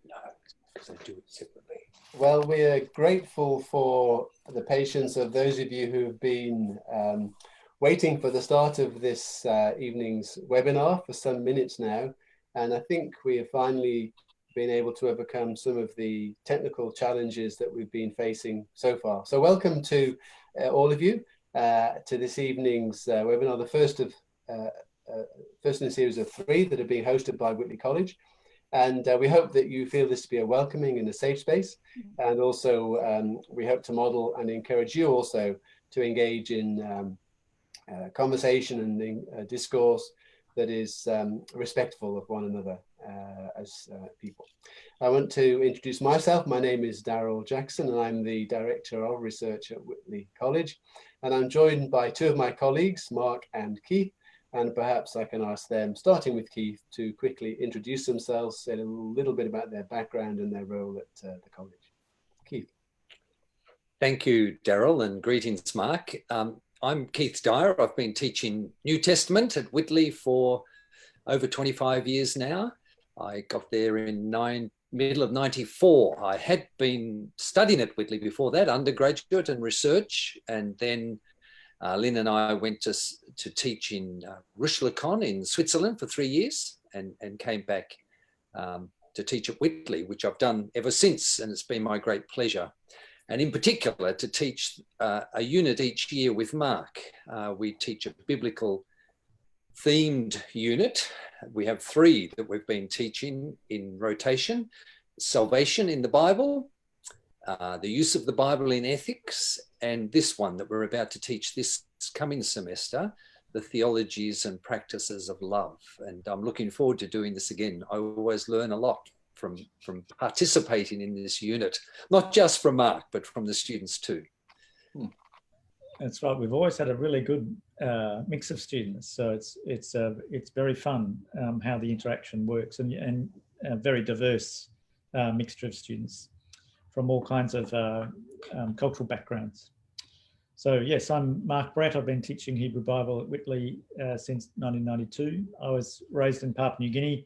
No, because I do it separately. Well, we are grateful for the patience of those of you who've been waiting for the start of this evening's webinar for some minutes now. And I think we have finally been able to overcome some of the technical challenges that we've been facing so far. So welcome to all of you to this evening's webinar, the first in a series of 3 that are being hosted by Whitley College. And we hope that you feel this to be a welcoming and a safe space. And also we hope to model and encourage you also to engage in conversation and in, discourse that is respectful of one another as people. I want to introduce myself. My name is Darryl Jackson and I'm the Director of Research at Whitley College. And I'm joined by 2 of my colleagues, Mark and Keith. And perhaps I can ask them, starting with Keith, to quickly introduce themselves, say a little bit about their background and their role at the college. Keith. Thank you, Darryl, and greetings, Mark. I'm Keith Dyer. I've been teaching New Testament at Whitley for over 25 years now. I got there in middle of 94. I had been studying at Whitley before that, undergraduate and research, and then Lynn and I went to teach in Rüschlikon in Switzerland for 3 years and came back to teach at Whitley, which I've done ever since, and it's been my great pleasure. And in particular, to teach a unit each year with Mark. We teach a biblical themed unit. We have 3 that we've been teaching in rotation: salvation in the Bible, the use of the Bible in ethics, and this one that we're about to teach this coming semester, the theologies and practices of love. And I'm looking forward to doing this again. I always learn a lot from participating in this unit, not just from Mark, but from the students too. That's right. We've always had a really good mix of students, so it's very fun how the interaction works, and a very diverse mixture of students from all kinds of cultural backgrounds. So yes, I'm Mark Bratt. I've been teaching Hebrew Bible at Whitley since 1992. I was raised in Papua New Guinea.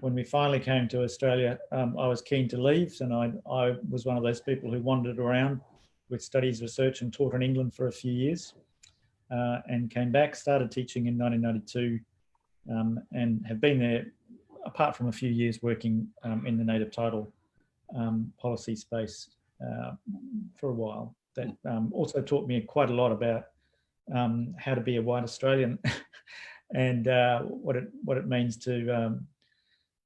When we finally came to Australia, I was keen to leave, and I was one of those people who wandered around with studies, research, and taught in England for a few years, and came back, started teaching in 1992, and have been there, apart from a few years working in the native title policy space for a while. That also taught me quite a lot about how to be a white Australian and what it means to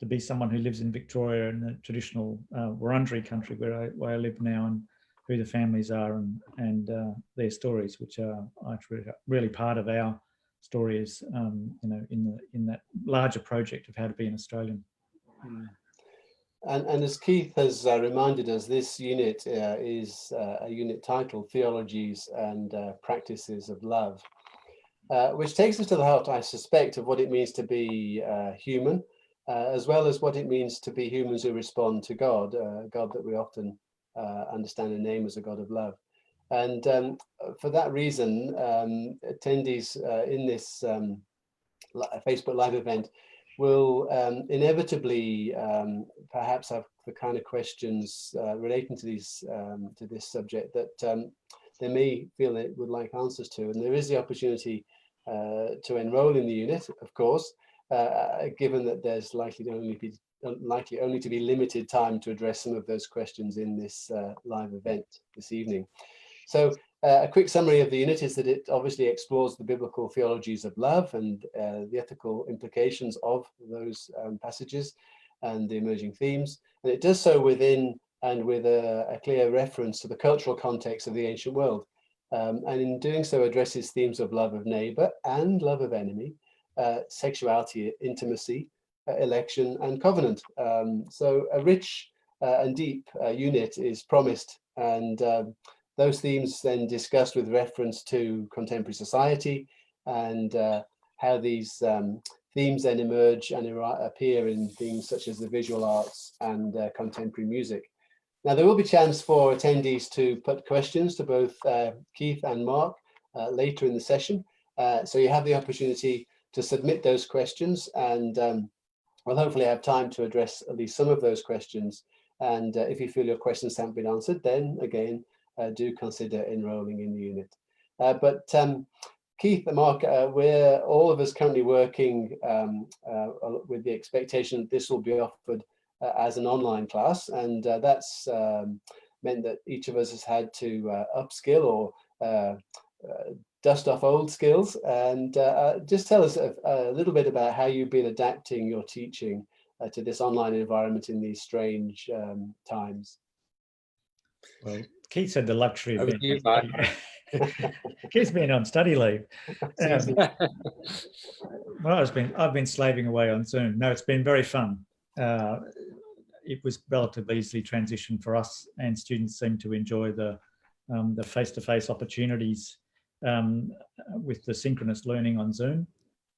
be someone who lives in Victoria, in the traditional Wurundjeri country where I live now, and who the families are and their stories, which are really part of our stories, in that larger project of how to be an Australian. And as Keith has reminded us, this unit is a unit titled Theologies and Practices of Love, which takes us to the heart, I suspect, of what it means to be human, as well as what it means to be humans who respond to God, God that we often understand and name as a God of love. And for that reason, attendees in this Facebook Live event will inevitably perhaps have the kind of questions relating to this subject that they may feel they would like answers to. And there is the opportunity to enroll in the unit, of course, given that there's likely only to be limited time to address some of those questions in this live event this evening. So a quick summary of the unit is that it obviously explores the biblical theologies of love and the ethical implications of those passages and the emerging themes. And it does so within and with a clear reference to the cultural context of the ancient world. And in doing so addresses themes of love of neighbor and love of enemy, sexuality, intimacy, election and covenant. So a rich and deep unit is promised, and those themes then discussed with reference to contemporary society and how these themes then emerge and appear in things such as the visual arts and contemporary music. Now, there will be chance for attendees to put questions to both Keith and Mark later in the session. So you have the opportunity to submit those questions, and we'll hopefully have time to address at least some of those questions And if you feel your questions haven't been answered, then again, do consider enrolling in the unit. But Keith and Mark, we're all of us currently working with the expectation that this will be offered as an online class, and that's meant that each of us has had to upskill or dust off old skills. And just tell us a little bit about how you've been adapting your teaching to this online environment in these strange times. Well, Keith's had the luxury of Over being to you, on Mark. Keith's been on study leave. It's easy. Well, I've been slaving away on Zoom. No, it's been very fun. It was relatively easily transitioned for us, and students seem to enjoy the face-to-face opportunities with the synchronous learning on Zoom,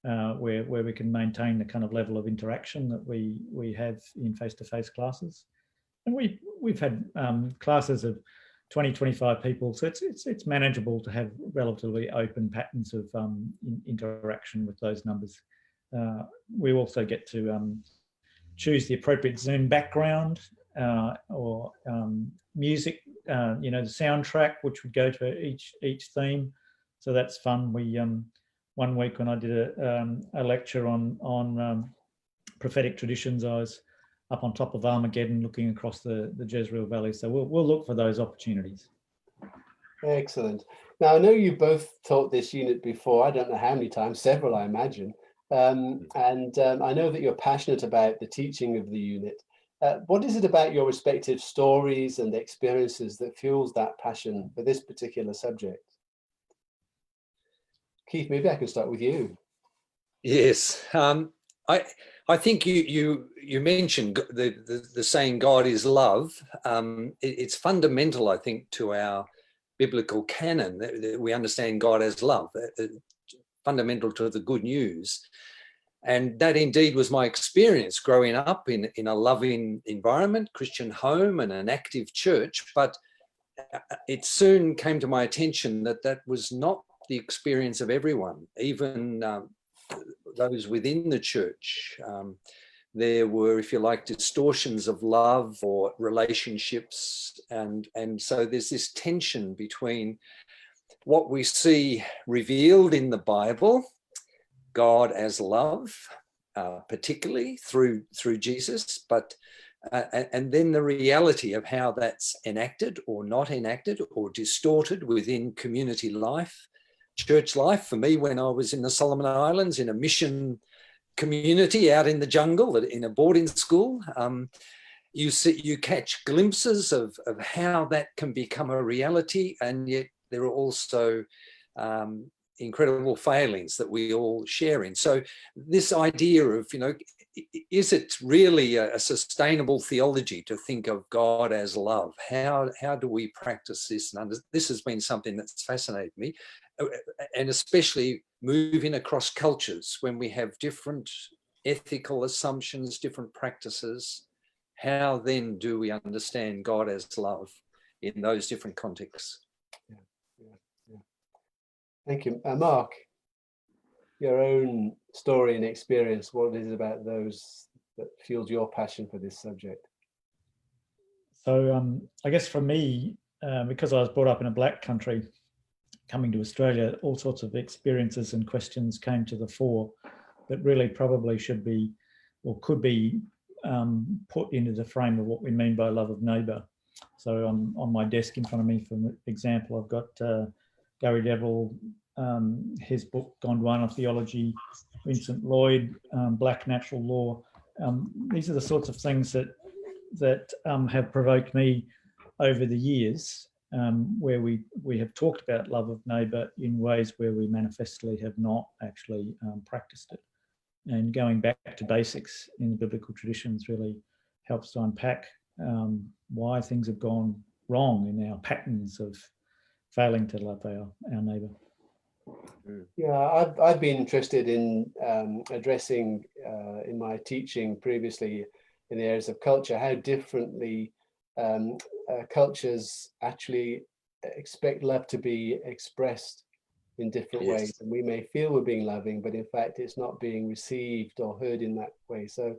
where we can maintain the kind of level of interaction that we have in face-to-face classes. And we've had classes of 20, 25 people, so it's manageable to have relatively open patterns of interaction with those numbers. We also get to choose the appropriate Zoom background or music, you know, the soundtrack, which would go to each theme. So that's fun. We one week when I did a lecture on prophetic traditions, I was up on top of Armageddon looking across the Jezreel Valley. So we'll look for those opportunities. Excellent. Now, I know you both taught this unit before. I don't know how many times, several, I imagine. I know that you're passionate about the teaching of the unit. What is it about your respective stories and experiences that fuels that passion for this particular subject? Keith, maybe I can start with you. Yes, I think you mentioned the saying God is love. It's fundamental, I think, to our biblical canon that we understand God as love, fundamental to the good news. And that indeed was my experience growing up in a loving environment, Christian home and an active church. But it soon came to my attention that that was not the experience of everyone, even those within the church. There were, if you like, distortions of love or relationships. And so there's this tension between what we see revealed in the Bible, God as love, particularly through Jesus, but and then the reality of how that's enacted or not enacted or distorted within community life, church life. For me, when I was in the Solomon Islands in a mission community out in the jungle, in a boarding school, you catch glimpses of how that can become a reality, and yet there are also incredible failings that we all share in. So this idea of, you know, is it really a sustainable theology to think of God as love? How do we practice this? And this has been something that's fascinated me, and especially moving across cultures when we have different ethical assumptions, different practices. How then do we understand God as love in those different contexts? Thank you. Mark, your own story and experience, what is it about those that fuels your passion for this subject? So I guess for me, because I was brought up in a black country, coming to Australia, all sorts of experiences and questions came to the fore that really probably should be or could be put into the frame of what we mean by love of neighbour. So on my desk in front of me, for example, I've got Gary Devil, his book Gondwana Theology, Vincent Lloyd, Black Natural Law. These are the sorts of things that have provoked me over the years, where we have talked about love of neighbour in ways where we manifestly have not actually practiced it. And going back to basics in the biblical traditions really helps to unpack why things have gone wrong in our patterns of failing to love our neighbour. Yeah, I've been interested in addressing in my teaching previously in the areas of culture, how differently cultures actually expect love to be expressed in different ways. And we may feel we're being loving, but in fact it's not being received or heard in that way. So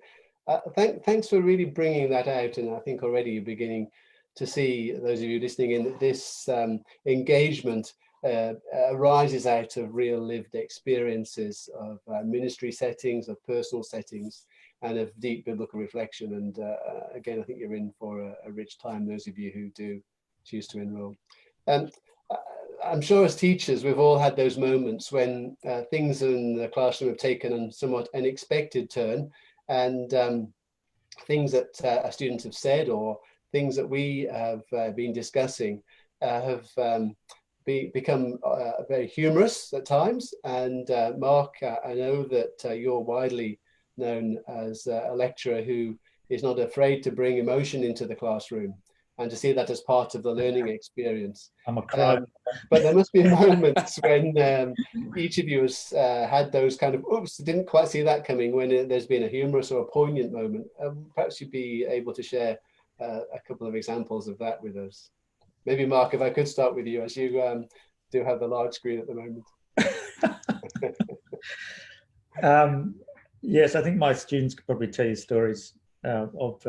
Thanks for really bringing that out, and I think already you're beginning to see, those of you listening in, that this engagement arises out of real lived experiences of ministry settings, of personal settings, and of deep biblical reflection. And again, I think you're in for a rich time, those of you who do choose to enroll. I'm sure as teachers, we've all had those moments when things in the classroom have taken a somewhat unexpected turn, and things that our students have said or things that we have been discussing have become very humorous at times. And Mark, I know that you're widely known as a lecturer who is not afraid to bring emotion into the classroom and to see that as part of the learning experience. I'm a cry. But there must be moments when each of you has had those kind of, oops, didn't quite see that coming, when there's been a humorous or a poignant moment. Perhaps you'd be able to share a couple of examples of that with us. Maybe Mark, if I could start with you, as you do have the large screen at the moment. Yes, I think my students could probably tell you stories of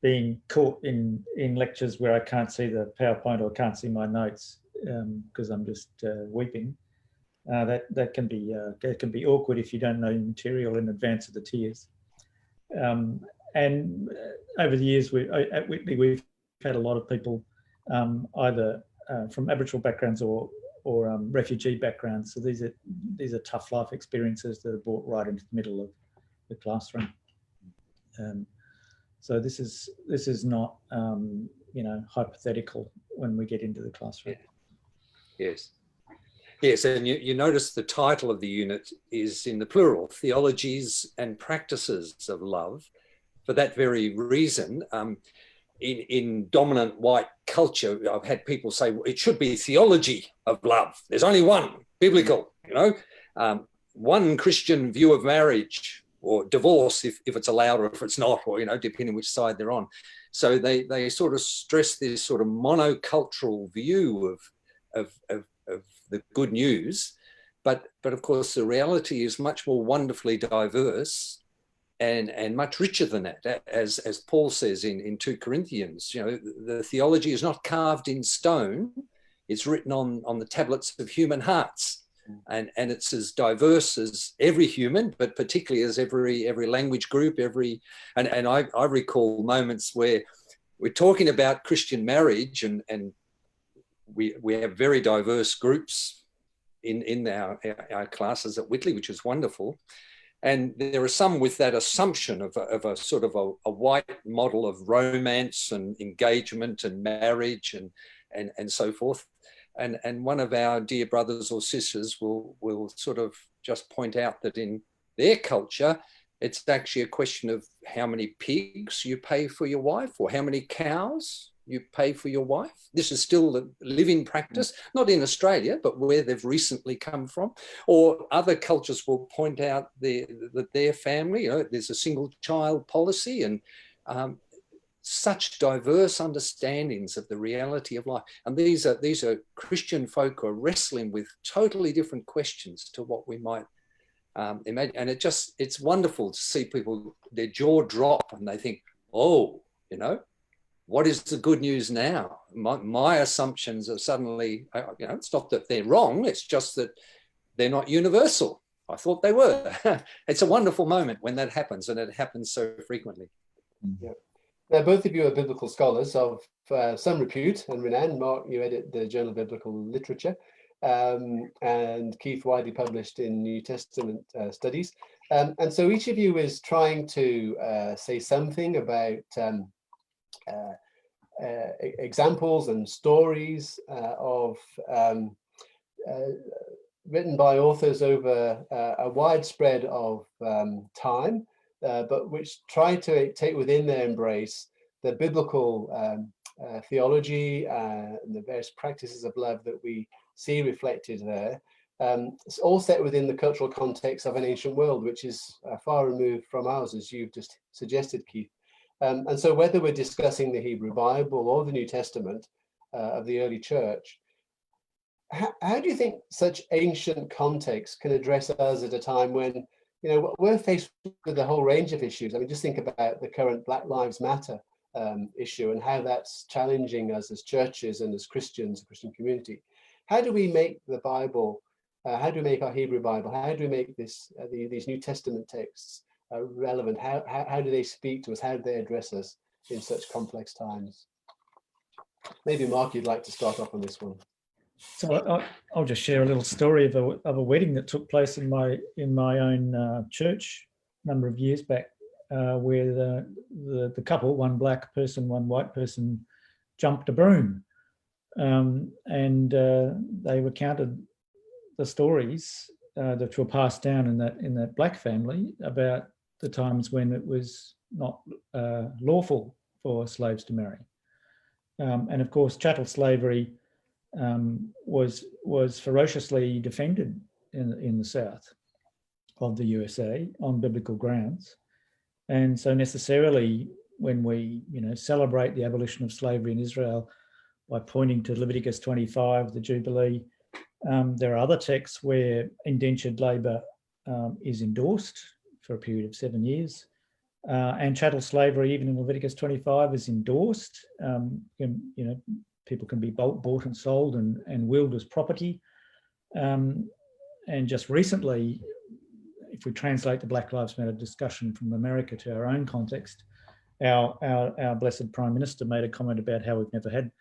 being caught in lectures where I can't see the PowerPoint or can't see my notes because I'm just weeping. That can be awkward if you don't know material in advance of the tears. And over the years, at Whitley, we've had a lot of people either from Aboriginal backgrounds or refugee backgrounds. So these are tough life experiences that are brought right into the middle of the classroom. So this is not hypothetical when we get into the classroom. Yeah. Yes, and you notice the title of the unit is in the plural, Theologies and Practices of Love. For that very reason, in dominant white culture, I've had people say, well, it should be theology of love. There's only one, biblical, one Christian view of marriage or divorce, if it's allowed or if it's not, or, depending which side they're on. So they sort of stress this sort of monocultural view of the good news. But of course, the reality is much more wonderfully diverse and much richer than that. As Paul says in 2 Corinthians, the theology is not carved in stone. It's written on the tablets of human hearts. And it's as diverse as every human, but particularly as every language group, and I recall moments where we're talking about Christian marriage and we have very diverse groups in our classes at Whitley, which is wonderful. And there are some with that assumption of a sort of a white model of romance and engagement and marriage and so forth. And one of our dear brothers or sisters will sort of just point out that in their culture, it's actually a question of how many pigs you pay for your wife or how many cows you pay for your wife. This is still the living practice, not in Australia, but where they've recently come from. Or other cultures will point out that their family, there's a single child policy, and such diverse understandings of the reality of life. And these are Christian folk who are wrestling with totally different questions to what we might imagine. And it's wonderful to see people, their jaw drop and they think, oh, what is the good news now? My assumptions are suddenly, it's not that they're wrong, it's just that they're not universal. I thought they were. It's a wonderful moment when that happens, and it happens so frequently. Yeah. Now, both of you are biblical scholars of some repute and renown. Mark, you edit the Journal of Biblical Literature, and Keith, widely published in New Testament studies. And so each of you is trying to say something about examples and stories of written by authors over a widespread of time, but which try to take within their embrace the biblical theology and the various practices of love that we see reflected there. It's all set within the cultural context of an ancient world, which is far removed from ours, as you've just suggested, Keith. And so whether we're discussing the Hebrew Bible or the New Testament of the early church, how do you think such ancient context can address us at a time when, you know, we're faced with a whole range of issues. I mean, just think about the current Black Lives Matter issue and how that's challenging us as churches and as Christians, Christian community. How do we make the Bible, how do we make our Hebrew Bible, how do we make this these New Testament texts relevant? How do they speak to us? How do they address us in such complex times? Maybe Mark, you'd like to start off on this one. So I'll just share a little story of a wedding that took place in my own church a number of years back, where the couple, one black person, one white person, jumped a broom, and they recounted the stories that were passed down in that black family about the times when it was not lawful for slaves to marry, and of course chattel slavery was ferociously defended in the south of the USA on biblical grounds, and so necessarily when we celebrate the abolition of slavery in Israel by pointing to Leviticus 25, the Jubilee, there are other texts where indentured labour is endorsed for a period of 7 years, and chattel slavery, even in Leviticus 25, is endorsed. People can be bought and sold and willed as property. And just recently, if we translate the Black Lives Matter discussion from America to our own context, our blessed Prime Minister made a comment about how we've never had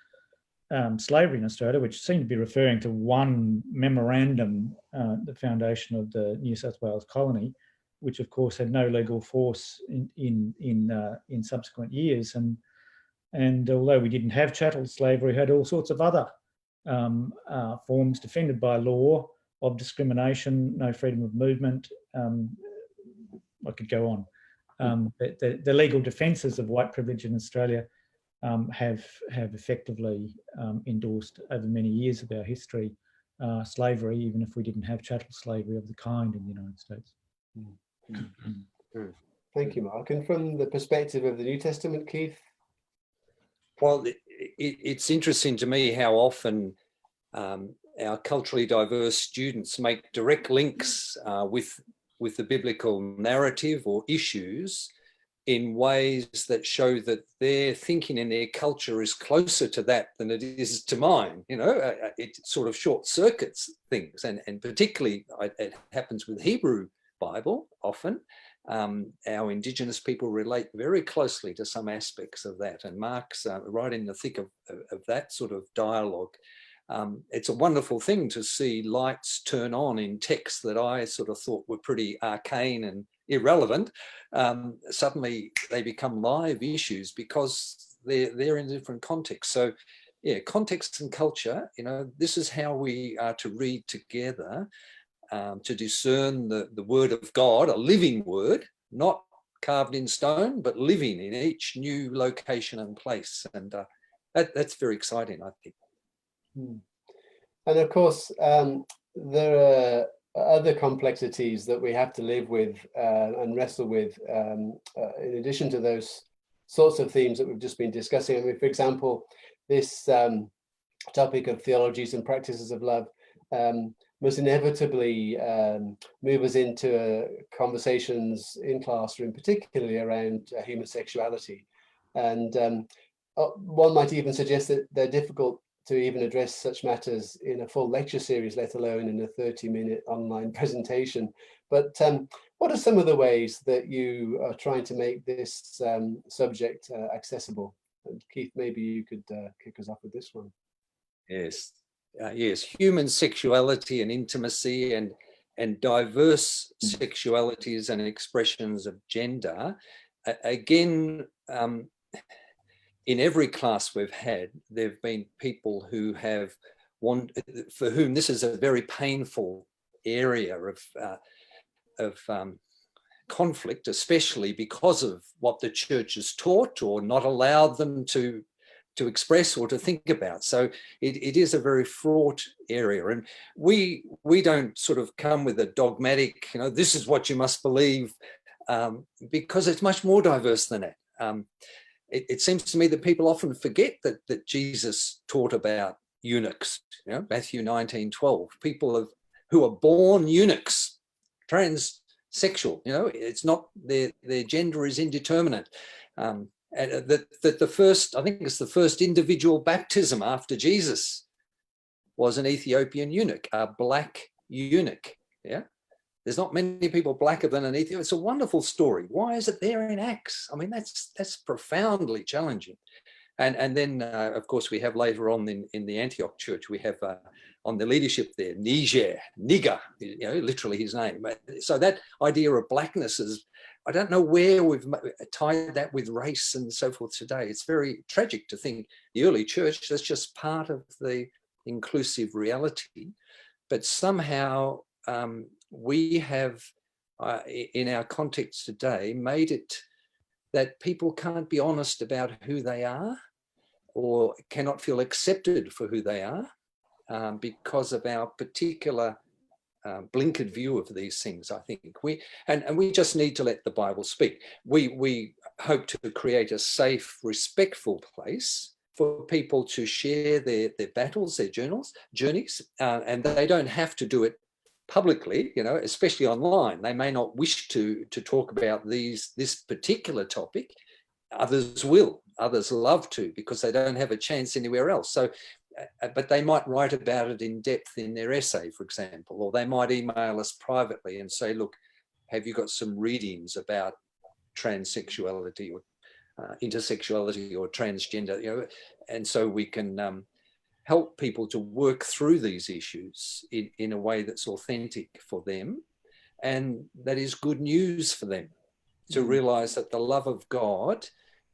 slavery in Australia, which seemed to be referring to one memorandum, the foundation of the New South Wales colony, which of course had no legal force in subsequent years. And although we didn't have chattel slavery, we had all sorts of other forms defended by law of discrimination, no freedom of movement. I could go on. The legal defences of white privilege in Australia have effectively endorsed over many years of our history slavery, even if we didn't have chattel slavery of the kind in the United States. Thank you, Mark. And from the perspective of the New Testament, Keith? Well, it's interesting to me how often our culturally diverse students make direct links with the biblical narrative or issues in ways that show that their thinking and their culture is closer to that than it is to mine. It sort of short circuits things, and particularly it happens with Hebrew Bible often. Our Indigenous people relate very closely to some aspects of that, and Mark's right in the thick of that sort of dialogue. It's a wonderful thing to see lights turn on in texts that I sort of thought were pretty arcane and irrelevant. Suddenly they become live issues because they're in a different context. So yeah, context and culture, this is how we are to read together, to discern the word of God, a living word, not carved in stone, but living in each new location and place. And that's very exciting, I think. And of course, there are other complexities that we have to live with and wrestle with in addition to those sorts of themes that we've just been discussing. I mean, for example, this topic of theologies and practices of love must inevitably move us into conversations in classroom, particularly around human sexuality. And one might even suggest that they're difficult to even address such matters in a full lecture series, let alone in a 30-minute online presentation. But what are some of the ways that you are trying to make this subject accessible? And Keith, maybe you could kick us off with this one. Yes, yes, human sexuality and intimacy and diverse sexualities and expressions of gender. Again, in every class we've had, there have been people who have for whom this is a very painful area of conflict, especially because of what the church has taught or not allowed them to express or to think about. So it is a very fraught area, and we don't sort of come with a dogmatic, this is what you must believe, because it's much more diverse than that. It seems to me that people often forget that Jesus taught about eunuchs, Matthew 19:12, people who are born eunuchs, sexual. It's not their gender is indeterminate. And that the first, I think it's the first individual baptism after Jesus was an Ethiopian eunuch, a black eunuch. Yeah. There's not many people blacker than an Ethiopian. It's a wonderful story. Why is it there in Acts? I mean, that's profoundly challenging. And then, of course, we have later on in the Antioch church, we have on the leadership there, Niger, literally his name. So that idea of blackness is, I don't know where we've tied that with race and so forth today. It's very tragic to think the early church, that's just part of the inclusive reality. But somehow we have, in our context today, made it that people can't be honest about who they are or cannot feel accepted for who they are because of our particular blinkered view of these things. I think we just need to let the Bible speak. We hope to create a safe, respectful place for people to share their battles, their journeys, and they don't have to do it publicly, especially online. They may not wish to talk about this particular topic. Others will. Others love to because they don't have a chance anywhere else. So, but they might write about it in depth in their essay, for example, or they might email us privately and say, look, have you got some readings about transsexuality or intersexuality or transgender? And so we can help people to work through these issues in a way that's authentic for them and that is good news for them to realize that the love of God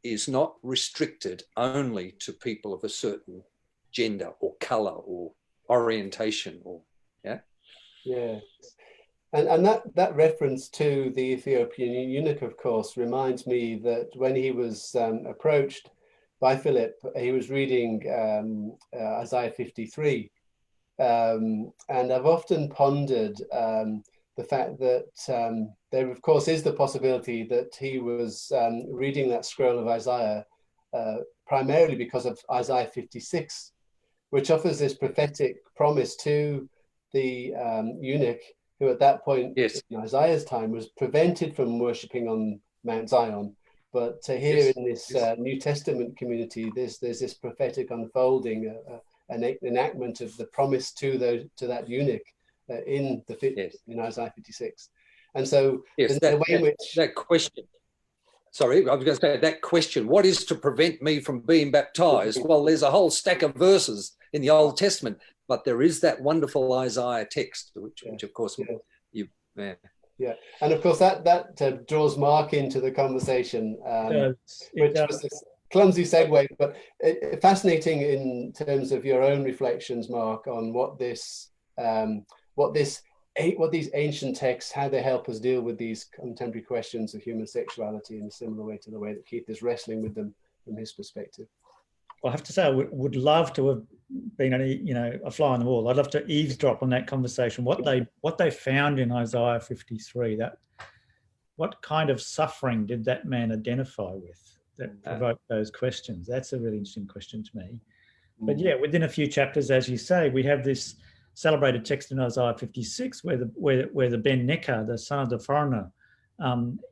is not restricted only to people of a certain gender or color or orientation or and that reference to the Ethiopian eunuch, of course, reminds me that when he was approached by Philip, he was reading Isaiah 53. And I've often pondered the fact that there, of course, is the possibility that he was reading that scroll of Isaiah primarily because of Isaiah 56, which offers this prophetic promise to the eunuch, who at that point, in Isaiah's time, was prevented from worshipping on Mount Zion. But here in this New Testament community, there's this prophetic unfolding, an enactment of the promise to that eunuch in Isaiah 56. And so the way in which that question, sorry, I was going to say that question, what is to prevent me from being baptized? Well, there's a whole stack of verses in the Old Testament, but there is that wonderful Isaiah text, which of course, Yeah, and of course that draws Mark into the conversation, which was this clumsy segue, but fascinating in terms of your own reflections, Mark, on what these ancient texts, how they help us deal with these contemporary questions of human sexuality in a similar way to the way that Keith is wrestling with them from his perspective. Well, I have to say, I would love to have been a fly on the wall. I'd love to eavesdrop on that conversation. What they found in Isaiah 53. What kind of suffering did that man identify with that provoked those questions? That's a really interesting question to me. But yeah, within a few chapters, as you say, we have this celebrated text in Isaiah 56 where the Ben Necker, the son of the foreigner,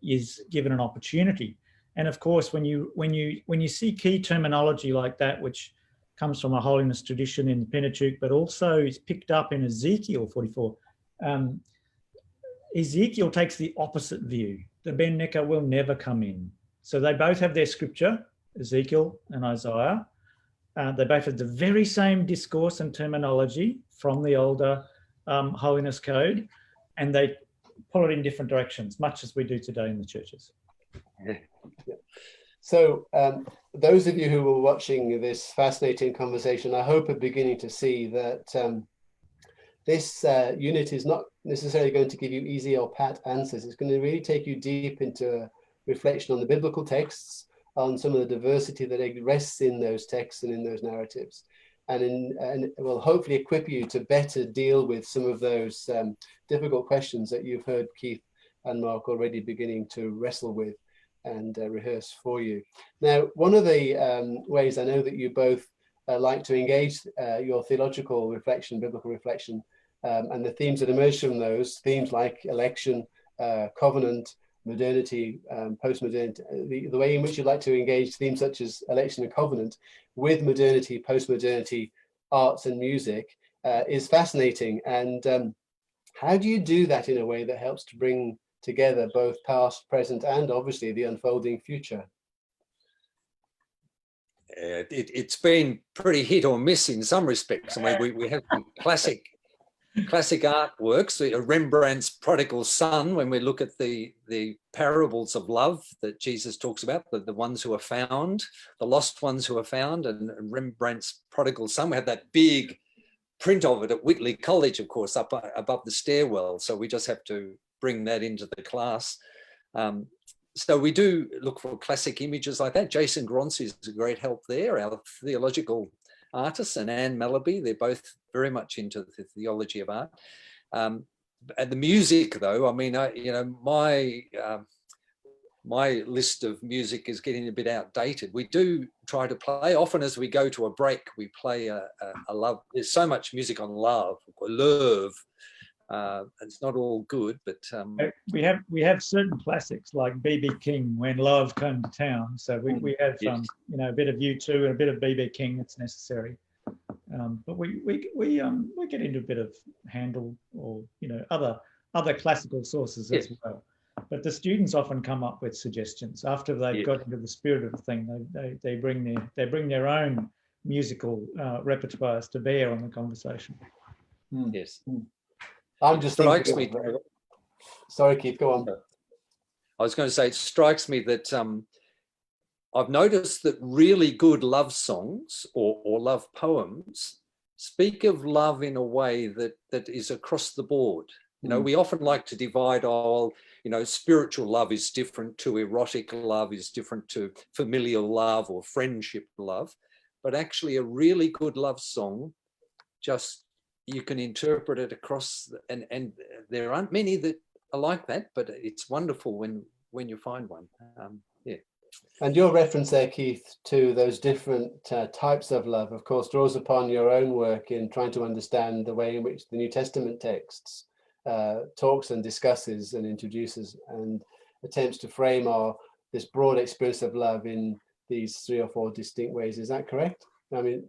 is given an opportunity. And of course, when you see key terminology like that, which comes from a holiness tradition in the Pentateuch, but also is picked up in Ezekiel 44, Ezekiel takes the opposite view. The Ben Necker will never come in. So they both have their scripture, Ezekiel and Isaiah. They both have the very same discourse and terminology from the older holiness code, and they pull it in different directions, much as we do today in the churches. Yeah. So those of you who were watching this fascinating conversation, I hope are beginning to see that this unit is not necessarily going to give you easy or pat answers. It's going to really take you deep into a reflection on the biblical texts, on some of the diversity that rests in those texts and in those narratives, and will hopefully equip you to better deal with some of those difficult questions that you've heard Keith and Mark already beginning to wrestle with and rehearse for you. Now, one of the ways I know that you both like to engage your theological reflection, biblical reflection, and the themes that emerge from those, themes like election, covenant, modernity, post-modernity, the way in which you like to engage themes such as election and covenant with modernity, post-modernity, arts and music is fascinating. And how do you do that in a way that helps to bring together both past, present, and obviously the unfolding future? It's been pretty hit or miss in some respects. I mean, we have some classic artworks, Rembrandt's Prodigal Son, when we look at the parables of love that Jesus talks about, the ones who are found, the lost ones who are found, and Rembrandt's Prodigal Son. We have that big print of it at Whitley College, of course, up above the stairwell. So we just have to bring that into the class. So we do look for classic images like that. Jason Gronsi is a great help there, our theological artist, and Anne Malaby. They're both very much into the theology of art. And the music, though, I mean, my list of music is getting a bit outdated. We do try to play, often as we go to a break, we play a love. There's so much music on love. It's not all good, but we have certain classics like B.B. King, When Love Came to Town. So we have yes. a bit of U2 and a bit of B.B. King that's necessary. But we get into a bit of Handel or other classical sources as well. But the students often come up with suggestions after they've got into the spirit of the thing. They bring their own musical repertoires to bear on the conversation. Yes. I'm just thinking. Sorry, Keith, go on. I was going to say, it strikes me that I've noticed that really good love songs or love poems speak of love in a way that is across the board. We often like to divide spiritual love is different to erotic love, is different to familial love or friendship love. But actually a really good love song, just you can interpret it across, and there aren't many that are like that, but it's wonderful when you find one. And your reference there, Keith, to those different types of love, of course, draws upon your own work in trying to understand the way in which the New Testament texts talks and discusses and introduces and attempts to frame this broad experience of love in these 3 or 4 distinct ways. Is that correct? I mean,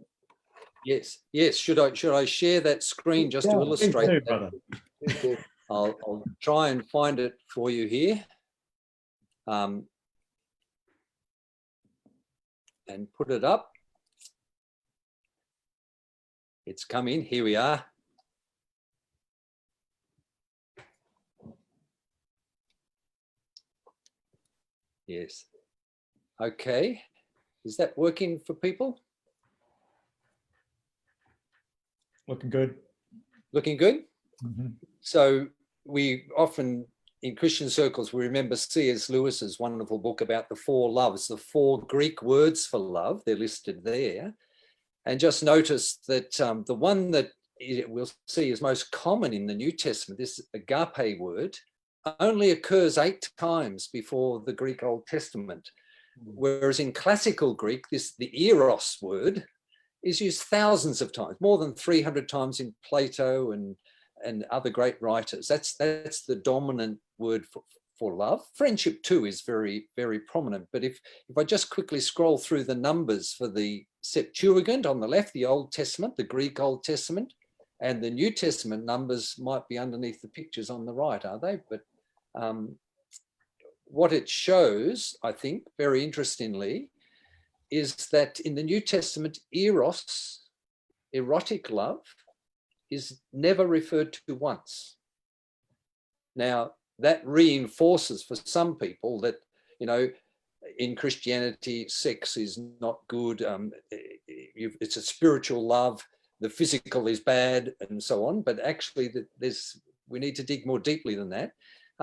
yes. Should I share that screen just to illustrate that? I'll try and find it for you here, and put it up. It's come in. Here we are. Yes. Okay. Is that working for people? Looking good. Looking good? Mm-hmm. So we often, in Christian circles, we remember C.S. Lewis's wonderful book about the 4 loves, the 4 Greek words for love. They're listed there. And just notice that the one that we'll see is most common in the New Testament, this agape word, only occurs 8 times before the Greek Old Testament. Whereas in classical Greek, the eros word is used thousands of times, more than 300 times in Plato and other great writers. That's the dominant word for love. Friendship too is very, very prominent. But if I just quickly scroll through the numbers for the Septuagint on the left, the Old Testament, the Greek Old Testament, and the New Testament numbers might be underneath the pictures on the right, are they? But what it shows, I think, very interestingly, is that in the New Testament, eros, erotic love, is never referred to once. Now, that reinforces for some people that, in Christianity, sex is not good. It's a spiritual love. The physical is bad and so on. But actually, we need to dig more deeply than that.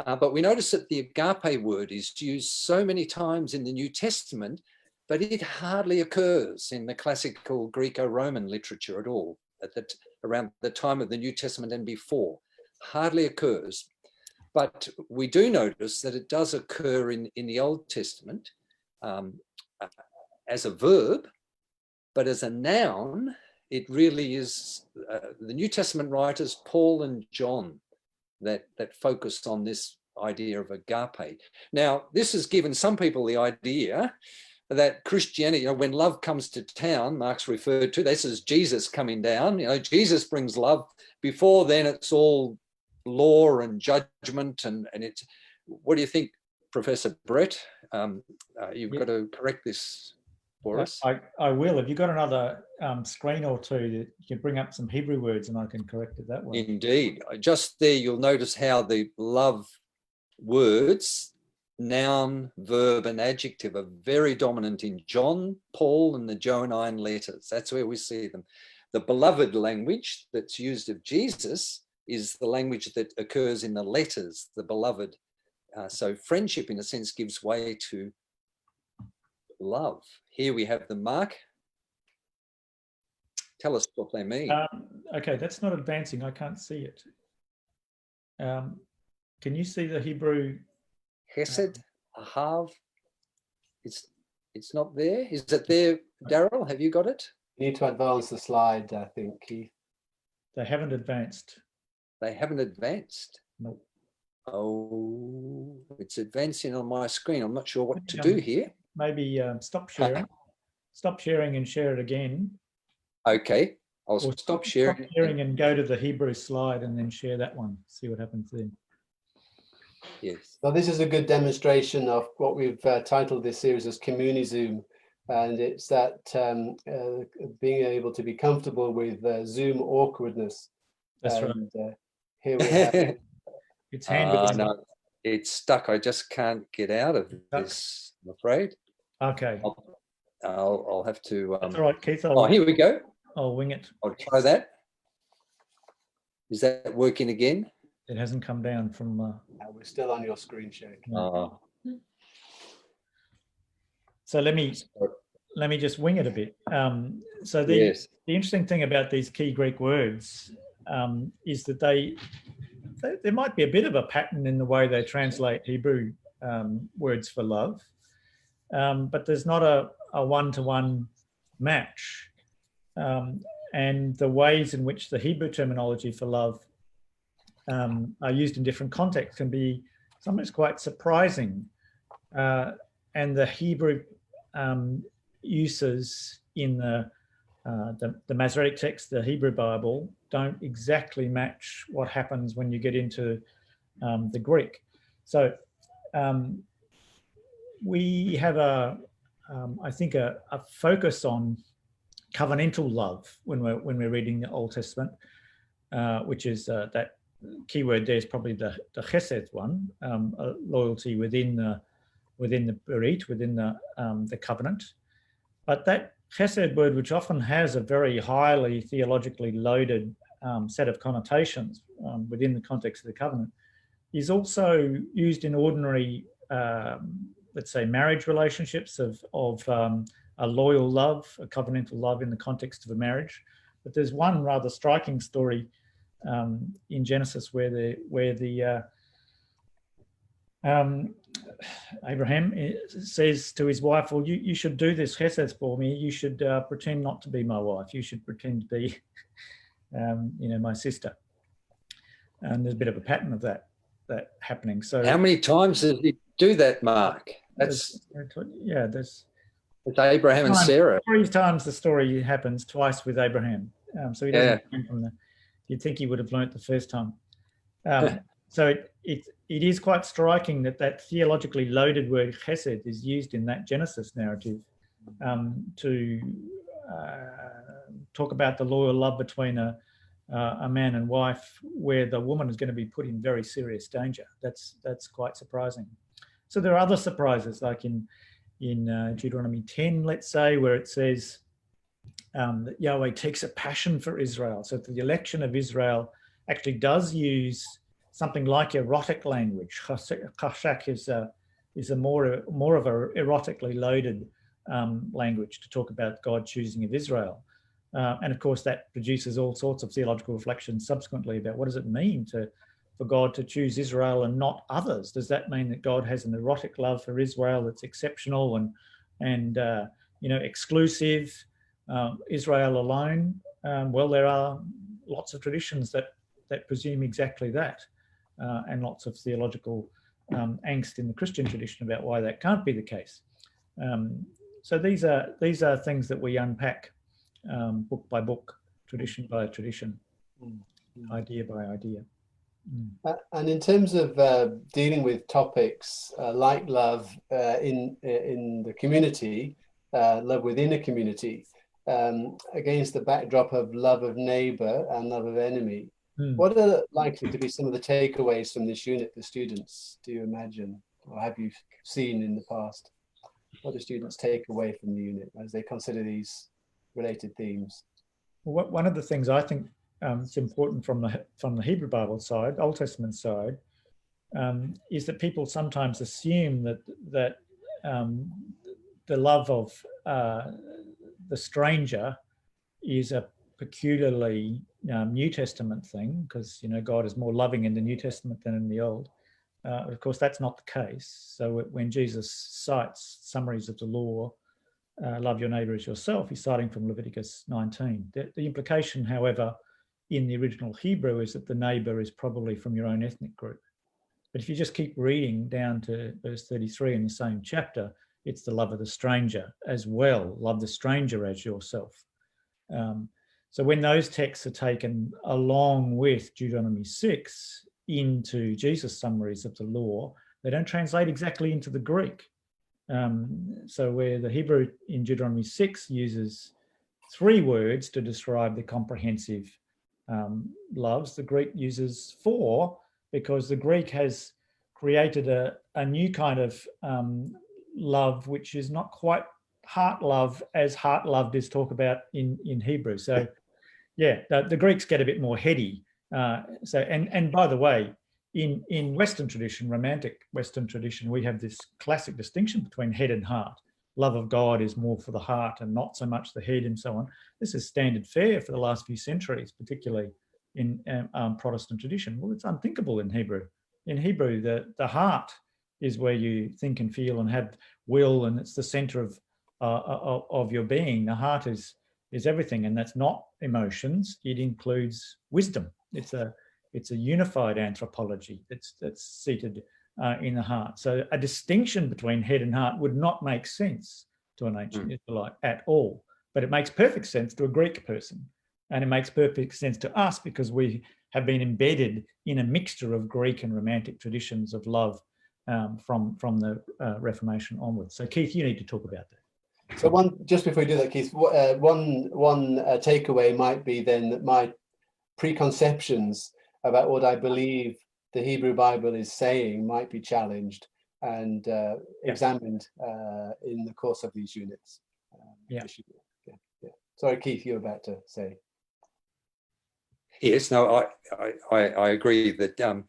But we notice that the agape word is used so many times in the New Testament, but it hardly occurs in the classical Greco-Roman literature at all, around the time of the New Testament and before. Hardly occurs. But we do notice that it does occur in the Old Testament as a verb, but as a noun, it really is the New Testament writers, Paul and John, that focused on this idea of agape. Now, this has given some people the idea that Christianity, when love comes to town, Mark's referred to, this is Jesus coming down, Jesus brings love. Before then, it's all law and judgment. And it's, what do you think, Professor Brett? You've got to correct this for us. I will. Have you got another screen or two that you can bring up some Hebrew words and I can correct it that way? Indeed. Just there, you'll notice how the love words, noun, verb, and adjective are very dominant in John, Paul, and the Johannine letters. That's where we see them. The beloved language that's used of Jesus is the language that occurs in the letters, the beloved. So friendship, in a sense, gives way to love. Here we have them, Mark. Tell us what they mean. Okay, that's not advancing. I can't see it. Can you see the Hebrew? Hesed, ahav. It's not there. Is it there, Daryl? Have you got it? You need to advance the slide, I think, Keith. They haven't advanced. They haven't advanced. Nope. Oh, it's advancing on my screen. I'm not sure what to do here. Maybe stop sharing. Stop sharing and share it again. Okay, I'll stop sharing. Stop sharing and go to the Hebrew slide and then share that one. See what happens then. Yes. So this is a good demonstration of what we've titled this series as Communizoom, and it's that being able to be comfortable with Zoom awkwardness. That's right. Here we have it's handy. No, it's stuck. I just can't get out of this, I'm afraid. Okay. I'll have to. That's all right, Keith. Here we go. I'll wing it. I'll try that. Is that working again? It hasn't come down from. We're still on your screen share. So let me just wing it a bit. So the interesting thing about these key Greek words is that there might be a bit of a pattern in the way they translate Hebrew words for love, but there's not a one-to-one match. And the ways in which the Hebrew terminology for love are used in different contexts can be sometimes quite surprising. And the Hebrew uses in the Masoretic text, the Hebrew Bible, don't exactly match what happens when you get into the Greek. So we have I think a focus on covenantal love when we're reading the Old Testament, which is that key word there is probably the chesed one, loyalty within the berit, within the covenant. But that chesed word, which often has a very highly theologically loaded set of connotations within the context of the covenant, is also used in ordinary, let's say, marriage relationships of a loyal love, a covenantal love in the context of a marriage. But there's one rather striking story in Genesis where Abraham says to his wife, well, you should do this chesed for me. You should pretend not to be my wife. You should pretend to be, my sister. And there's a bit of a pattern of that happening. So how many times does he do that, Mark? That's with Abraham and Sarah. 3 times the story happens, twice with Abraham. So he doesn't come from you'd think he would have learnt the first time. So it is quite striking that theologically loaded word chesed is used in that Genesis narrative to talk about the loyal love between a man and wife, where the woman is going to be put in very serious danger. That's quite surprising. So there are other surprises, like in Deuteronomy 10, let's say, where it says that Yahweh takes a passion for Israel. So the election of Israel actually does use something like erotic language. Chashak is a more of a erotically loaded language to talk about God choosing of Israel. And of course, that produces all sorts of theological reflections subsequently about what does it mean for God to choose Israel and not others? Does that mean that God has an erotic love for Israel that's exceptional and exclusive, Israel alone? Well, there are lots of traditions that presume exactly that, and lots of theological angst in the Christian tradition about why that can't be the case. So these are things that we unpack book by book, tradition by tradition, idea by idea. And in terms of dealing with topics like love in the community, love within a community, against the backdrop of love of neighbour and love of enemy, what are likely to be some of the takeaways from this unit for students, do you imagine, or have you seen in the past? What do students take away from the unit as they consider these related themes? Well, one of the things I think it's important from the Hebrew Bible side, Old Testament side, is that people sometimes assume that the love of the stranger is a peculiarly New Testament thing, because God is more loving in the New Testament than in the Old. Of course, that's not the case. So when Jesus cites summaries of the law, love your neighbour as yourself, he's citing from Leviticus 19. The implication, however, in the original Hebrew is that the neighbour is probably from your own ethnic group. But if you just keep reading down to verse 33 in the same chapter, it's the love of the stranger as well. Love the stranger as yourself. So when those texts are taken along with Deuteronomy 6 into Jesus' summaries of the law, they don't translate exactly into the Greek. So where the Hebrew in Deuteronomy 6 uses 3 words to describe the comprehensive loves, the Greek uses 4, because the Greek has created a new kind of love, which is not quite heart love as heart love is talked about in Hebrew. So yeah, the Greeks get a bit more heady. And by the way, in Western tradition, romantic Western tradition, we have this classic distinction between head and heart. Love of God is more for the heart and not so much the head and so on. This is standard fare for the last few centuries, particularly in Protestant tradition. Well, it's unthinkable in Hebrew. In Hebrew, the heart is where you think and feel and have will, and it's the center of your being. The heart is everything, and that's not emotions. It includes wisdom. It's a unified anthropology that's seated in the heart. So a distinction between head and heart would not make sense to an ancient Israelite at all, but it makes perfect sense to a Greek person, and it makes perfect sense to us because we have been embedded in a mixture of Greek and romantic traditions of love from the Reformation onwards. So Keith, you need to talk about that. So just before we do that, Keith, one takeaway might be then that my preconceptions about what I believe the Hebrew Bible is saying might be challenged and examined in the course of these units. Sorry, Keith, you were about to say. Yes, no, I agree that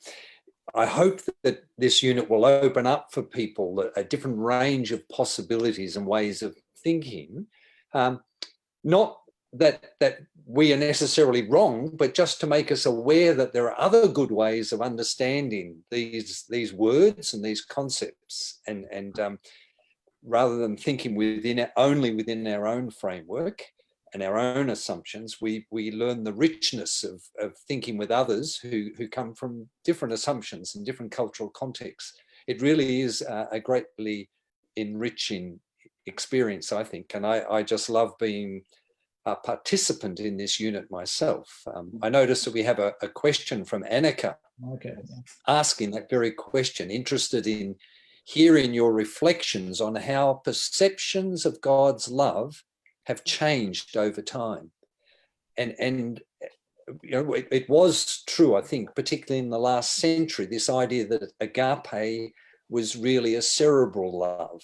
I hope that this unit will open up for people a different range of possibilities and ways of thinking. Not that we are necessarily wrong, but just to make us aware that there are other good ways of understanding these words and these concepts, and rather than thinking only within our own framework and our own assumptions, we learn the richness of thinking with others who come from different assumptions and different cultural contexts. It really is a greatly enriching experience, I think, and I just love being a participant in this unit myself. I noticed that we have a question from Annika, asking that very question, interested in hearing your reflections on how perceptions of God's love have changed over time. And it was true, I think, particularly in the last century, this idea that agape was really a cerebral love,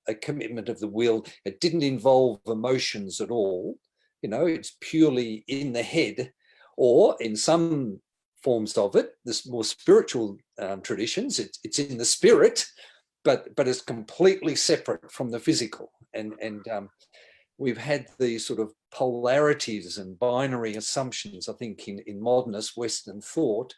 a commitment of the will. It didn't involve emotions at all. It's purely in the head, or in some forms of it, this more spiritual traditions, it's in the spirit, but it's completely separate from the physical. And we've had these sort of polarities and binary assumptions, I think, in modernist Western thought,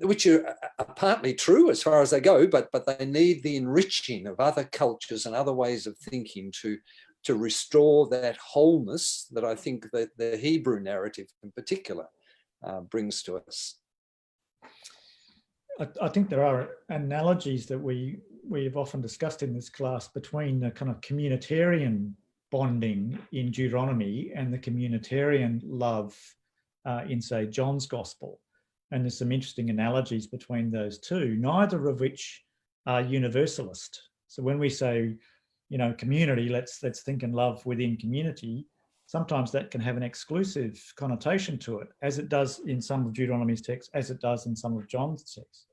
which are partly true as far as they go, but they need the enriching of other cultures and other ways of thinking to restore that wholeness that I think that the Hebrew narrative in particular brings to us. I think there are analogies that we've often discussed in this class between the kind of communitarian bonding in Deuteronomy and the communitarian love in, say, John's Gospel. And there's some interesting analogies between those two, neither of which are universalist. So when we say, you know, community, let's think and love within community, sometimes that can have an exclusive connotation to it, as it does in some of Deuteronomy's texts, as it does in some of John's texts.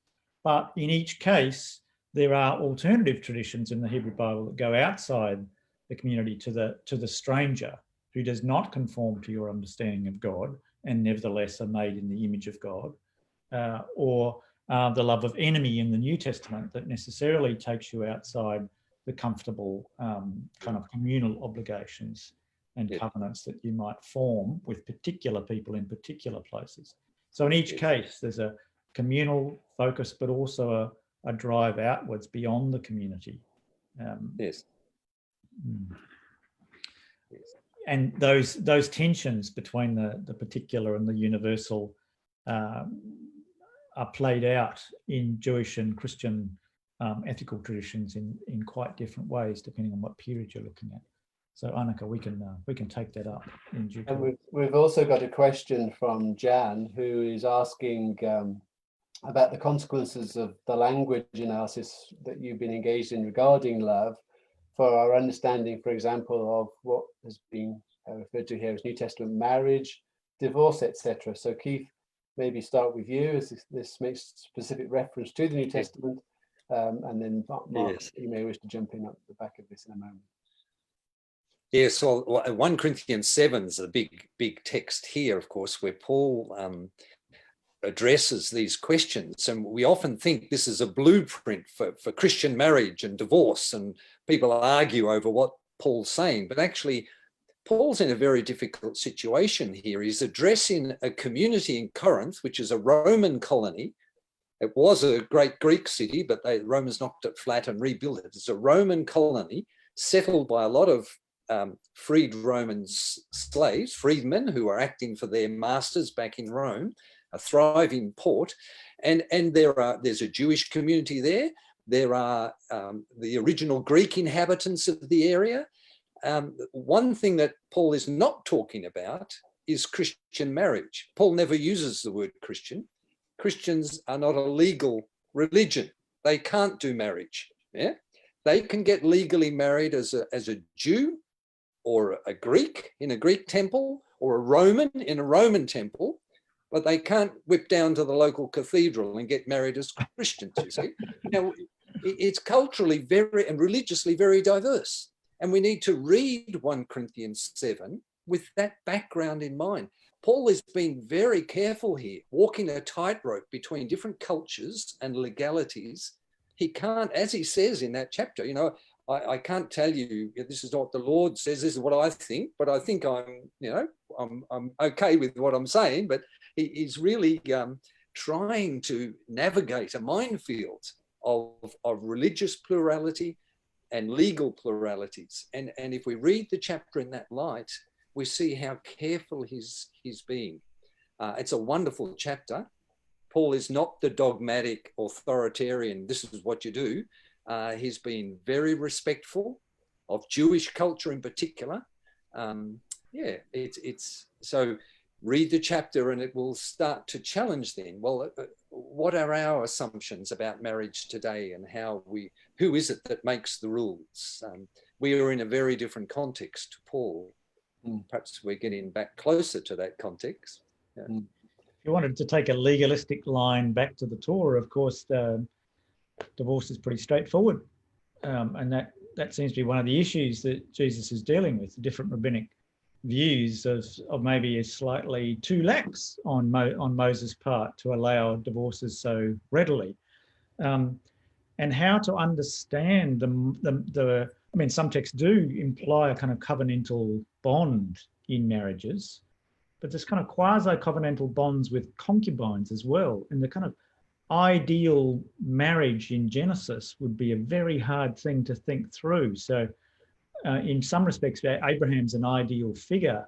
But in each case, there are alternative traditions in the Hebrew Bible that go outside the community to the stranger who does not conform to your understanding of God and nevertheless are made in the image of God, or the love of enemy in the New Testament that necessarily takes you outside the comfortable kind of communal obligations and covenants that you might form with particular people in particular places. So in each case, there's a communal focus, but also a drive outwards beyond the community. Yes. And those tensions between the particular and the universal are played out in Jewish and Christian ethical traditions in quite different ways, depending on what period you're looking at. So Annika, we can take that up in due time. And we've also got a question from Jan, who is asking about the consequences of the language analysis that you've been engaged in regarding love for our understanding, for example, of what has been referred to here as New Testament marriage, divorce, etc. So Keith, maybe start with you, as this makes specific reference to the New Testament, and then Mark, yes, you may wish to jump in at the back of this in a moment. Yes, well, 1 Corinthians 7 is a big text here, of course, where Paul addresses these questions. And we often think this is a blueprint for Christian marriage and divorce, and people argue over what Paul's saying. But actually, Paul's in a very difficult situation here. He's addressing a community in Corinth, which is a Roman colony. It was a great Greek city, but the Romans knocked it flat and rebuilt it. It's a Roman colony settled by a lot of freed Roman slaves, freedmen who are acting for their masters back in Rome, a thriving port. And there's a Jewish community there. There are the original Greek inhabitants of the area. One thing that Paul is not talking about is Christian marriage. Paul never uses the word Christian. Christians are not a legal religion. They can't do marriage. Yeah? They can get legally married as a Jew or a Greek in a Greek temple or a Roman in a Roman temple, but they can't whip down to the local cathedral and get married as Christians, you see. Now, it's culturally very and religiously very diverse. And we need to read 1 Corinthians 7 with that background in mind. Paul is being very careful here, walking a tightrope between different cultures and legalities. He can't, as he says in that chapter, you know, I can't tell you this is what the Lord says, this is what I think, but I think I'm okay with what I'm saying. But he's really trying to navigate a minefield of religious plurality and legal pluralities. And if we read the chapter in that light, we see how careful he's being. It's a wonderful chapter. Paul is not the dogmatic authoritarian, this is what you do. He's been very respectful of Jewish culture in particular. It's so read the chapter and it will start to challenge then. Well, what are our assumptions about marriage today, and who is it that makes the rules? We are in a very different context to Paul. Perhaps we're getting back closer to that context. Yeah. If you wanted to take a legalistic line back to the Torah, of course, divorce is pretty straightforward. And that seems to be one of the issues that Jesus is dealing with, the different rabbinic views of maybe is slightly too lax on Moses' part to allow divorces so readily. And how to understand I mean, some texts do imply a kind of covenantal bond in marriages, but there's kind of quasi-covenantal bonds with concubines as well. And the kind of ideal marriage in Genesis would be a very hard thing to think through. So in some respects, Abraham's an ideal figure.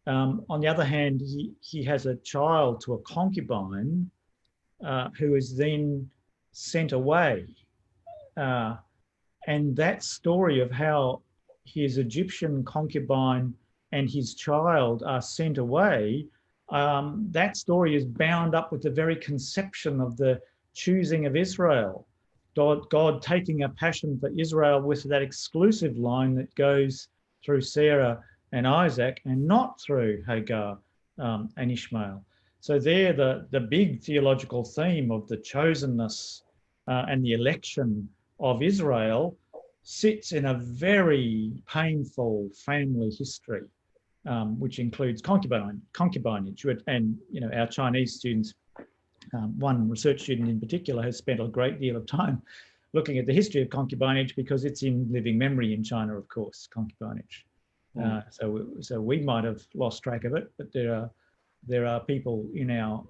On the other hand, he has a child to a concubine who is then sent away. And that story of how his Egyptian concubine and his child are sent away, that story is bound up with the very conception of the choosing of Israel. God taking a passion for Israel with that exclusive line that goes through Sarah and Isaac and not through Hagar and Ishmael. So there, the big theological theme of the chosenness and the election of Israel sits in a very painful family history, which includes concubinage. And our Chinese students, one research student in particular, has spent a great deal of time looking at the history of concubinage because it's in living memory in China, of course, concubinage. So we might have lost track of it, but there are people in our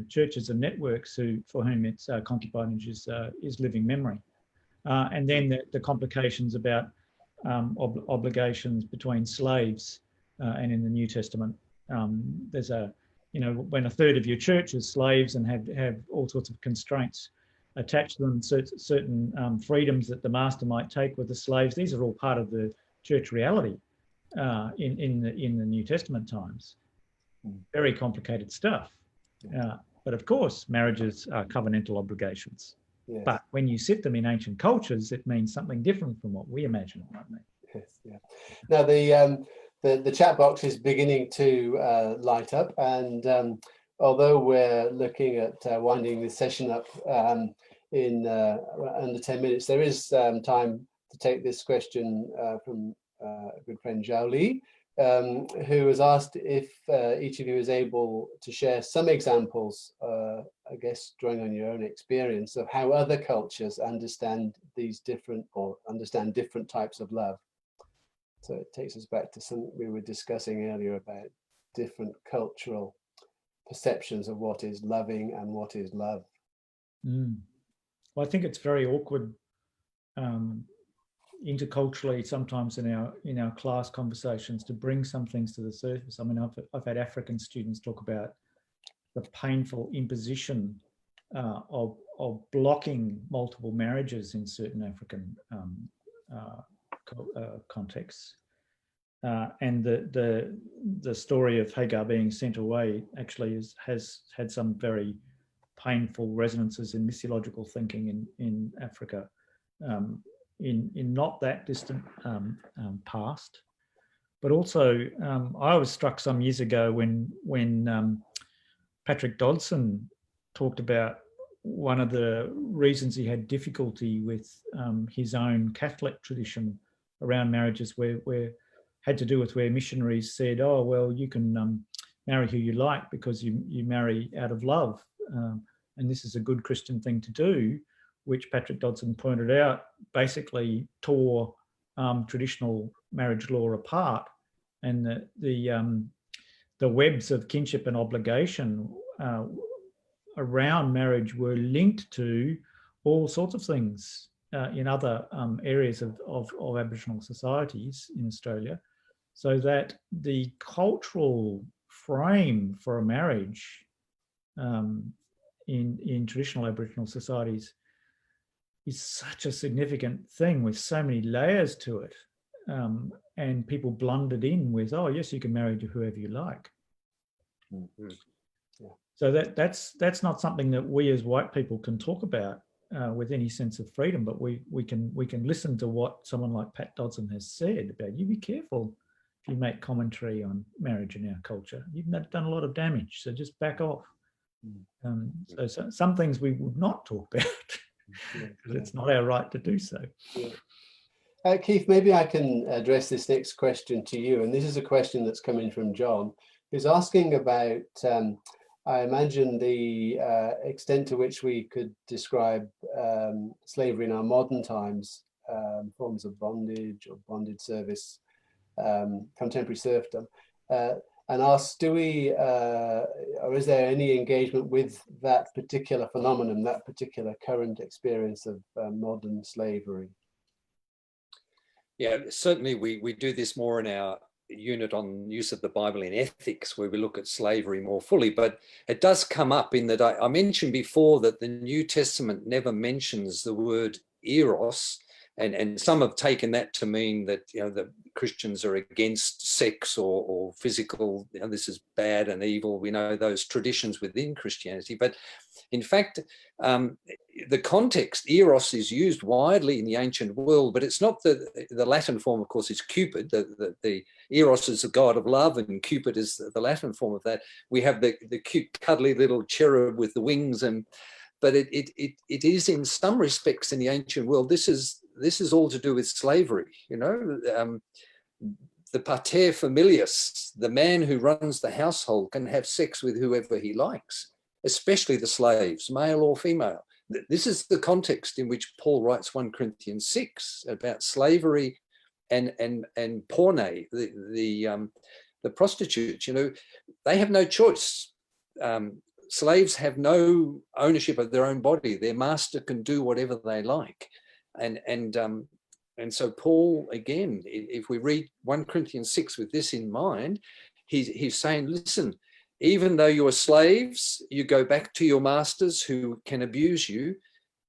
churches and networks for whom it's concubinage is living memory. And then the complications about obligations between slaves and in the New Testament, there's when a third of your church is slaves and have all sorts of constraints attached to them, certain freedoms that the master might take with the slaves. These are all part of the church reality in the New Testament times. Very complicated stuff. But of course, marriages are covenantal obligations. Yes. But when you sit them in ancient cultures, it means something different from what we imagine, right? Yes, yeah. Now the chat box is beginning to light up, and although we're looking at winding this session up in under 10 minutes, there is time to take this question from a good friend Zhao Li, who has asked if each of you is able to share some examples, I guess drawing on your own experience, of how other cultures understand these different types of love. So it takes us back to something we were discussing earlier about different cultural perceptions of what is loving and what is love. Well, I think it's very awkward interculturally sometimes in our class conversations to bring some things to the surface. I mean, I've had African students talk about the painful imposition of blocking multiple marriages in certain African contexts, and the story of Hagar being sent away actually has had some very painful resonances in missiological thinking in Africa. In not that distant past, but also I was struck some years ago when Patrick Dodson talked about one of the reasons he had difficulty with his own Catholic tradition around marriages, where had to do with where missionaries said, "Oh well, you can marry who you like because you marry out of love, and this is a good Christian thing to do." Which Patrick Dodson pointed out basically tore traditional marriage law apart, and the webs of kinship and obligation around marriage were linked to all sorts of things in other areas of Aboriginal societies in Australia, so that the cultural frame for a marriage in traditional Aboriginal societies is such a significant thing with so many layers to it, and people blundered in with, "Oh yes, you can marry to whoever you like." Mm-hmm. Yeah. So that's not something that we as white people can talk about with any sense of freedom, but we can listen to what someone like Pat Dodson has said about, you be careful if you make commentary on marriage in our culture. You've done a lot of damage, so just back off. So some things we would not talk about. Because it's not our right to do so. Yeah. Keith, maybe I can address this next question to you. And this is a question that's coming from John, who's asking about, I imagine, the extent to which we could describe slavery in our modern times, forms of bondage or bonded service, contemporary serfdom. And asks, do we, or is there any engagement with that particular phenomenon, that particular current experience of modern slavery? Yeah, certainly we do this more in our unit on use of the Bible in ethics, where we look at slavery more fully, but it does come up in that I mentioned before that the New Testament never mentions the word eros, and some have taken that to mean that, you know, the Christians are against sex or physical, you know, this is bad and evil. We know those traditions within Christianity, but in fact, the context, eros, is used widely in the ancient world, but it's not the Latin form, of course, is Cupid. The eros is the god of love, and Cupid is the Latin form of that. We have the cute, cuddly little cherub with the wings, but it is in some respects in the ancient world. This is all to do with slavery, you know. The pater familias, the man who runs the household, can have sex with whoever he likes, especially the slaves, male or female. This is the context in which Paul writes 1 Corinthians 6 about slavery and porne, the prostitutes. You know, they have no choice. Slaves have no ownership of their own body. Their master can do whatever they like, and so Paul, again, if we read 1 Corinthians 6 with this in mind, he's saying, listen, even though you are slaves, you go back to your masters who can abuse you.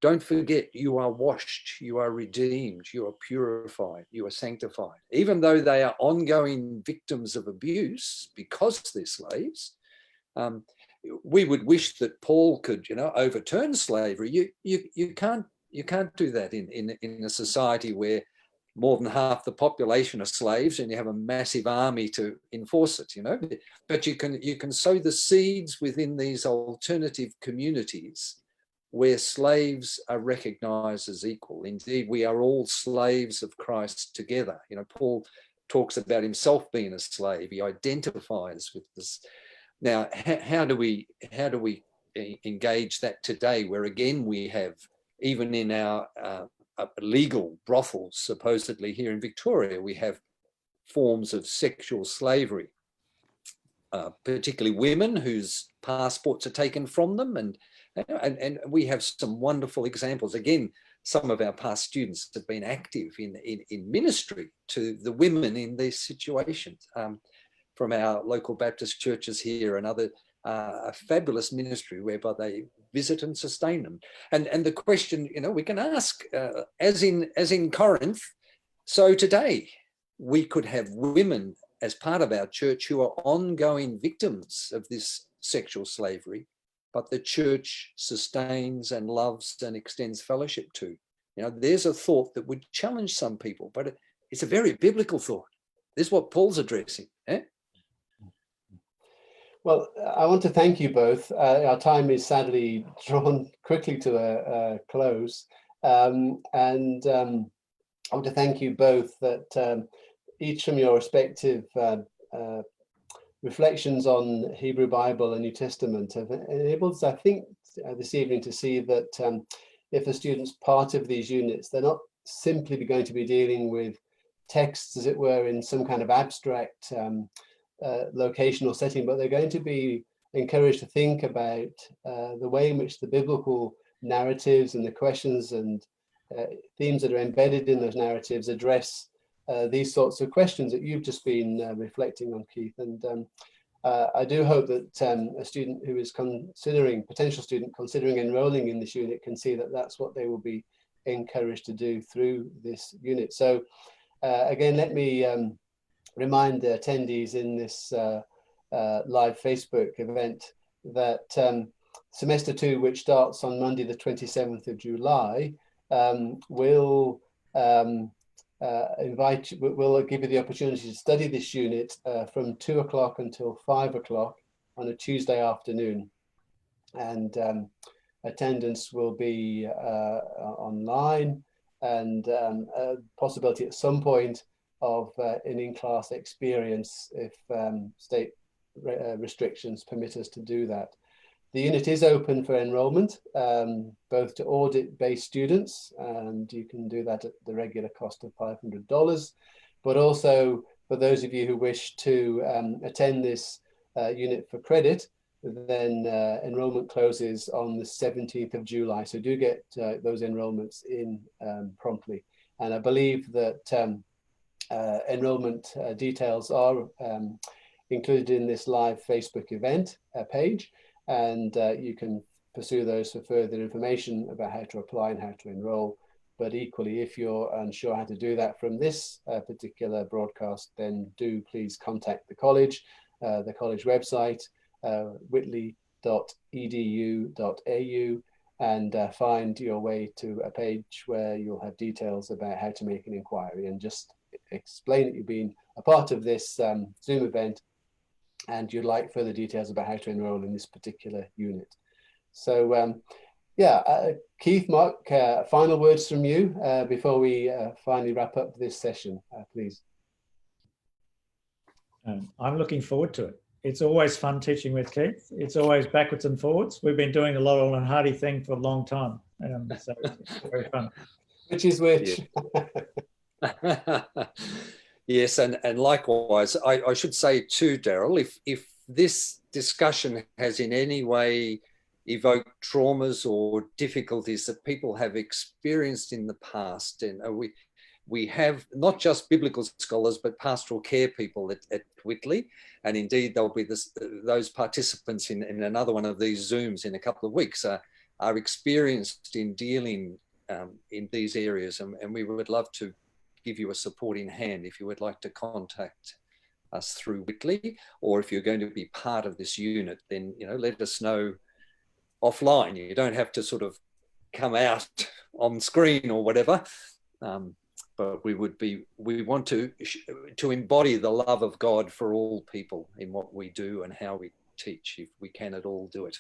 Don't forget, you are washed, you are redeemed, you are purified, you are sanctified. Even though they are ongoing victims of abuse because they're slaves, we would wish that Paul could, you know, overturn slavery. You can't do that in a society where more than half the population are slaves and you have a massive army to enforce it, you know. But you can sow the seeds within these alternative communities where slaves are recognized as equal. Indeed, we are all slaves of Christ together. You know, Paul talks about himself being a slave. He identifies with this. Now, how do we engage that today, where again we have, even in our legal brothels, supposedly here in Victoria, we have forms of sexual slavery, particularly women whose passports are taken from them, and we have some wonderful examples. Again, some of our past students have been active in ministry to the women in these situations, from our local Baptist churches here, and other a fabulous ministry whereby they visit and sustain them. And the question, you know, we can ask, as in Corinth, so today we could have women as part of our church who are ongoing victims of this sexual slavery, but the church sustains and loves and extends fellowship to. You know, there's a thought that would challenge some people, but it's a very biblical thought. This is what Paul's addressing. Well, I want to thank you both. Our time is sadly drawn quickly to a close. I want to thank you both that each from your respective reflections on Hebrew Bible and New Testament have enabled us, I think, this evening to see that if a student's part of these units, they're not simply going to be dealing with texts, as it were, in some kind of abstract locational setting, but they're going to be encouraged to think about the way in which the biblical narratives and the questions and themes that are embedded in those narratives address these sorts of questions that you've just been reflecting on, Keith. And I do hope that a student who is potential student considering enrolling in this unit can see that that's what they will be encouraged to do through this unit. So again, let me remind the attendees in this live Facebook event that semester 2, which starts on Monday the 27th of July, will give you the opportunity to study this unit from 2 o'clock until 5 o'clock on a Tuesday afternoon, and attendance will be online, and a possibility at some point of an in-class experience if state restrictions permit us to do that. The unit is open for enrolment, both to audit-based students, and you can do that at the regular cost of $500, but also for those of you who wish to attend this unit for credit, then enrolment closes on the 17th of July. So do get those enrolments in promptly. And I believe that enrollment details are included in this live Facebook event page, and you can pursue those for further information about how to apply and how to enroll. But equally, if you're unsure how to do that from this particular broadcast, then do please contact the college website, whitley.edu.au, and find your way to a page where you'll have details about how to make an inquiry, and just explain that you've been a part of this Zoom event and you'd like further details about how to enroll in this particular unit. So Keith, Mark, final words from you before we finally wrap up this session, please. I'm looking forward to it. It's always fun teaching with Keith. It's always backwards and forwards. We've been doing a lot on a Hardy thing for a long time. So it's very fun. Which is which? Yeah. Yes, and likewise, I should say too, Daryl, if this discussion has in any way evoked traumas or difficulties that people have experienced in the past, and we have not just biblical scholars, but pastoral care people at Whitley. And indeed, there'll be those participants in another one of these Zooms in a couple of weeks are experienced in dealing in these areas. And we would love to give you a supporting hand if you would like to contact us through Whitley, or if you're going to be part of this unit, then let us know offline. You don't have to sort of come out on screen or whatever. But we want to embody the love of God for all people in what we do and how we teach, if we can at all do it.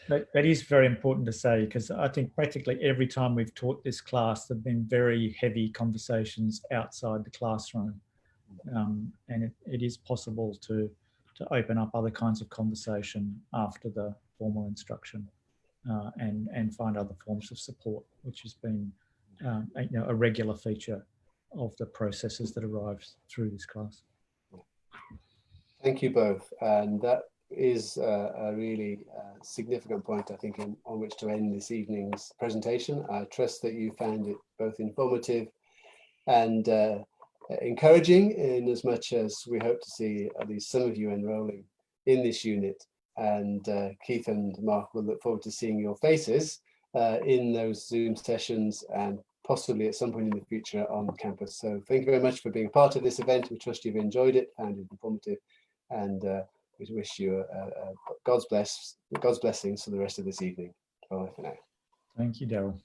That is very important to say, because I think practically every time we've taught this class, there have been very heavy conversations outside the classroom. And it is possible to open up other kinds of conversation after the formal instruction and find other forms of support, which has been a regular feature of the processes that arrive through this class. Thank you both, and that is a really significant point, I think, on which to end this evening's presentation. I trust that you found it both informative and encouraging, in as much as we hope to see at least some of you enrolling in this unit. And Keith and Mark will look forward to seeing your faces in those Zoom sessions, and possibly at some point in the future on campus. So thank you very much for being part of this event. We trust you've enjoyed it, found it informative, and we wish you God's blessings for the rest of this evening. Bye for now. Thank you, Daryl.